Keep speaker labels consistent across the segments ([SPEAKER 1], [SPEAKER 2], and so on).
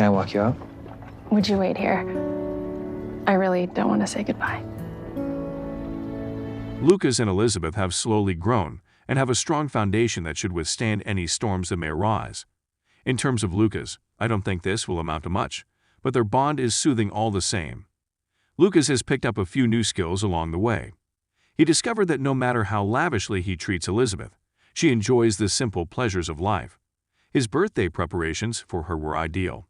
[SPEAKER 1] Can I walk you out?
[SPEAKER 2] Would you wait here? I really don't want to say goodbye.
[SPEAKER 3] Lucas and Elizabeth have slowly grown and have a strong foundation that should withstand any storms that may arise. In terms of Lucas, I don't think this will amount to much, but their bond is soothing all the same. Lucas has picked up a few new skills along the way. He discovered that no matter how lavishly he treats Elizabeth, she enjoys the simple pleasures of life. His birthday preparations for her were ideal.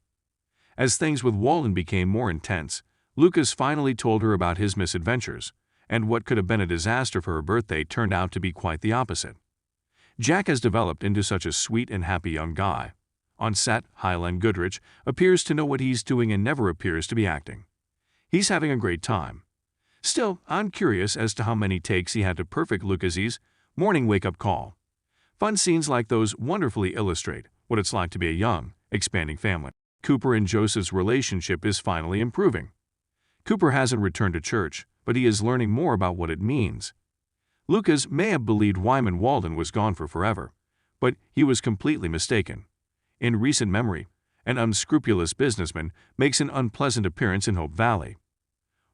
[SPEAKER 3] As things with Walden became more intense, Lucas finally told her about his misadventures, and what could have been a disaster for her birthday turned out to be quite the opposite. Jack has developed into such a sweet and happy young guy. On set, Highland Goodrich appears to know what he's doing and never appears to be acting. He's having a great time. Still, I'm curious as to how many takes he had to perfect Lucas's morning wake-up call. Fun scenes like those wonderfully illustrate what it's like to be a young, expanding family. Cooper and Joseph's relationship is finally improving. Cooper hasn't returned to church, but he is learning more about what it means. Lucas may have believed Wyman Walden was gone for forever, but he was completely mistaken. In recent memory, an unscrupulous businessman makes an unpleasant appearance in Hope Valley.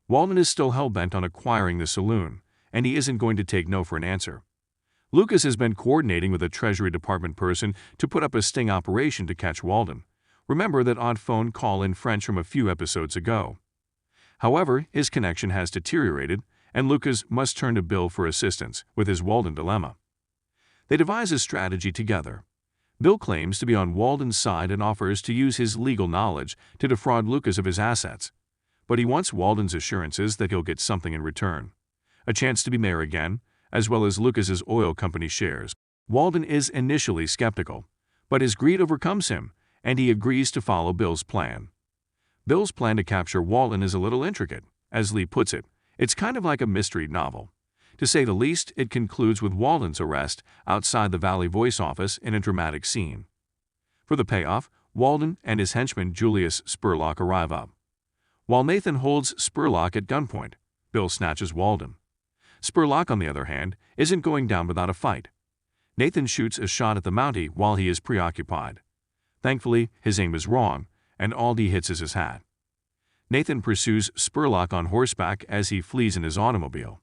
[SPEAKER 3] Walden is still hell-bent on acquiring the saloon, and he isn't going to take no for an answer. Lucas has been coordinating with a Treasury Department person to put up a sting operation to catch Walden. Remember that odd phone call in French from a few episodes ago. However, his connection has deteriorated, and Lucas must turn to Bill for assistance with his Walden dilemma. They devise a strategy together. Bill claims to be on Walden's side and offers to use his legal knowledge to defraud Lucas of his assets. But he wants Walden's assurances that he'll get something in return. A chance to be mayor again, as well as Lucas's oil company shares. Walden is initially skeptical, but his greed overcomes him, and he agrees to follow Bill's plan. Bill's plan to capture Walden is a little intricate. As Lee puts it, it's kind of like a mystery novel. To say the least, it concludes with Walden's arrest outside the Valley Voice office in a dramatic scene. For the payoff, Walden and his henchman Julius Spurlock arrive up. While Nathan holds Spurlock at gunpoint, Bill snatches Walden. Spurlock, on the other hand, isn't going down without a fight. Nathan shoots a shot at the Mountie while he is preoccupied. Thankfully, his aim is wrong, and all he hits is his hat. Nathan pursues Spurlock on horseback as he flees in his automobile.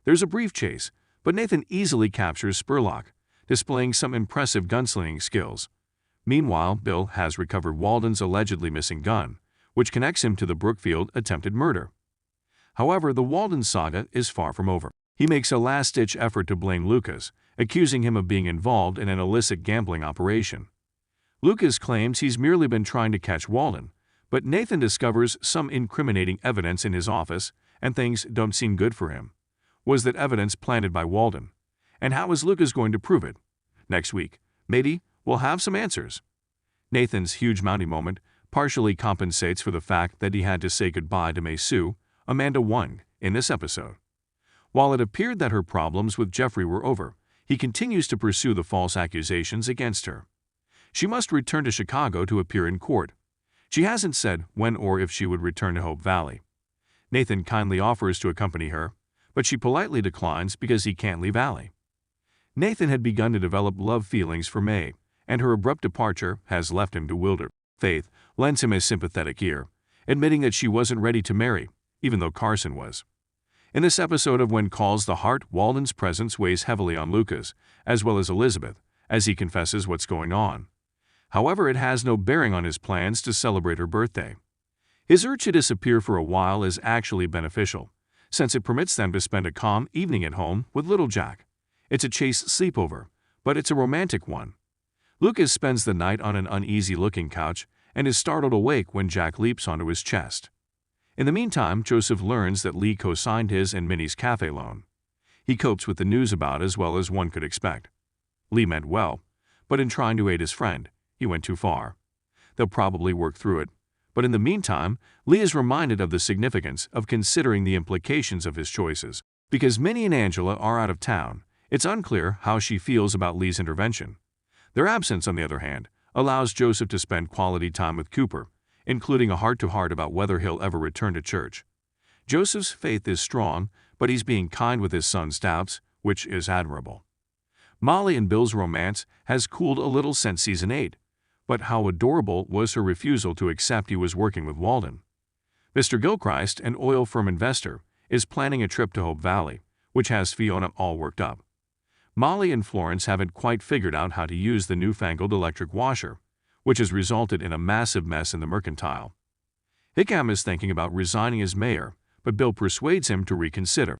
[SPEAKER 3] There's a brief chase, but Nathan easily captures Spurlock, displaying some impressive gunslinging skills. Meanwhile, Bill has recovered Walden's allegedly missing gun, which connects him to the Brookfield attempted murder. However, the Walden saga is far from over. He makes a last-ditch effort to blame Lucas, accusing him of being involved in an illicit gambling operation. Lucas claims he's merely been trying to catch Walden, but Nathan discovers some incriminating evidence in his office, and things don't seem good for him. Was that evidence planted by Walden? And how is Lucas going to prove it? Next week, maybe we'll have some answers. Nathan's huge Mountie moment partially compensates for the fact that he had to say goodbye to May Sue, Amanda Wong, in this episode. While it appeared that her problems with Jeffrey were over, he continues to pursue the false accusations against her. She must return to Chicago to appear in court. She hasn't said when or if she would return to Hope Valley. Nathan kindly offers to accompany her, but she politely declines because he can't leave Valley. Nathan had begun to develop love feelings for May, and her abrupt departure has left him bewildered. Faith lends him a sympathetic ear, admitting that she wasn't ready to marry, even though Carson was. In this episode of When Calls the Heart, Walden's presence weighs heavily on Lucas, as well as Elizabeth, as he confesses what's going on. However, it has no bearing on his plans to celebrate her birthday. His urge to disappear for a while is actually beneficial, since it permits them to spend a calm evening at home with little Jack. It's a chaste sleepover, but it's a romantic one. Lucas spends the night on an uneasy-looking couch and is startled awake when Jack leaps onto his chest. In the meantime, Joseph learns that Lee co-signed his and Minnie's cafe loan. He copes with the news about as well as one could expect. Lee meant well, but in trying to aid his friend, he went too far. They'll probably work through it, but in the meantime, Lee is reminded of the significance of considering the implications of his choices. Because Minnie and Angela are out of town, it's unclear how she feels about Lee's intervention. Their absence, on the other hand, allows Joseph to spend quality time with Cooper, including a heart-to-heart about whether he'll ever return to church. Joseph's faith is strong, but he's being kind with his son's doubts, which is admirable. Molly and Bill's romance has cooled a little since Season 8, But how adorable was her refusal to accept he was working with Walden. Mr. Gilchrist, an oil firm investor, is planning a trip to Hope Valley, which has Fiona all worked up. Molly and Florence haven't quite figured out how to use the newfangled electric washer, which has resulted in a massive mess in the Mercantile. Hickam is thinking about resigning as mayor, but Bill persuades him to reconsider.